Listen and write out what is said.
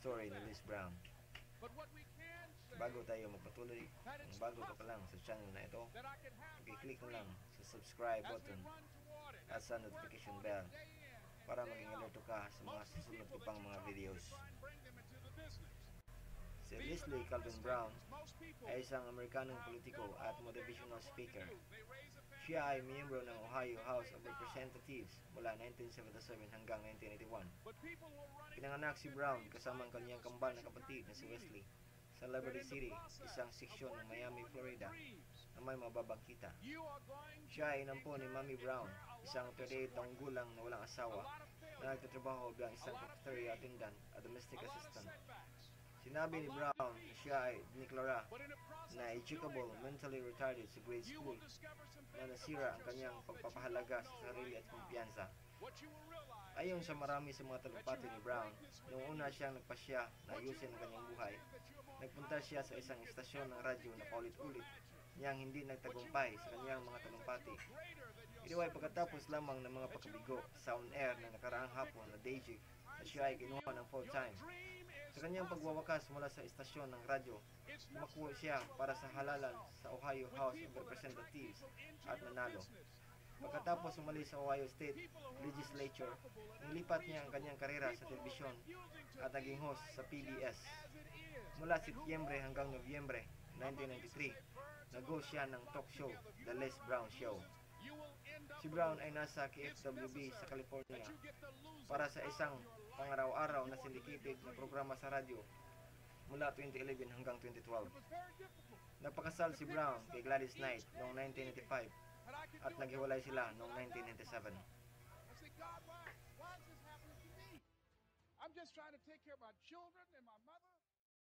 story ni Les Brown. Bago tayo magpatuloy, kung bago ka pa lang sa channel na ito, i-click mo lang sa subscribe button at sa notification bell para maging alerto ka sa mga susunod ko pang mga videos. Si Leslie Calvin Brown ay isang Amerikanong politiko at motivational speaker. Siya ay miyembro ng Ohio House of Representatives mula 1977 hanggang 1981. Pinanganak si Brown kasama ang kanyang kambal na kapatid na si Wesley sa Liberty City, isang seksyon ng Miami, Florida na may mababang kita. Siya ay inampo ni Mommy Brown, isang 38 taong gulang na walang asawa na nagtatrabaho bilang isang cafeteria attendant at domestic assistant. Sinabi ni Brown na siya ay diniklara na educable, mentally retarded sa grade school na nasira ang kanyang pagpapahalaga sa sarili at kumpiyansa. Ayon sa marami sa mga talumpati ni Brown, noong una siyang nagpasya na ayusin ang kanyang buhay, nagpunta siya sa isang istasyon ng radyo na paulit-ulit niyang hindi nagtagumpay sa kanyang mga talumpati. Ito ay pagkatapos lamang ng mga pagkabigo sa on-air na nakaraang hapon na day shift na siya ay kinuha ng full-time. Sa kanyang pagwawakas mula sa istasyon ng radyo, tumakbo siya para sa halalan sa Ohio House of Representatives at nanalo. Pagkatapos umalis sa Ohio State Legislature, nilipat niya ang kanyang karera sa telebisyon at naging host sa PBS. Mula Setyembre hanggang Nobyembre 1993, nag-host siya ng talk show, The Les Brown Show. Si Brown ay nasa KFWB sa California para sa isang pangaraw-araw na syndicated na programa sa radyo mula 2011 hanggang 2012. Nagpakasal si Brown kay Gladys Knight noong 1995 at naghiwalay sila noong 1997. I'm just trying to take care of my children and my mother.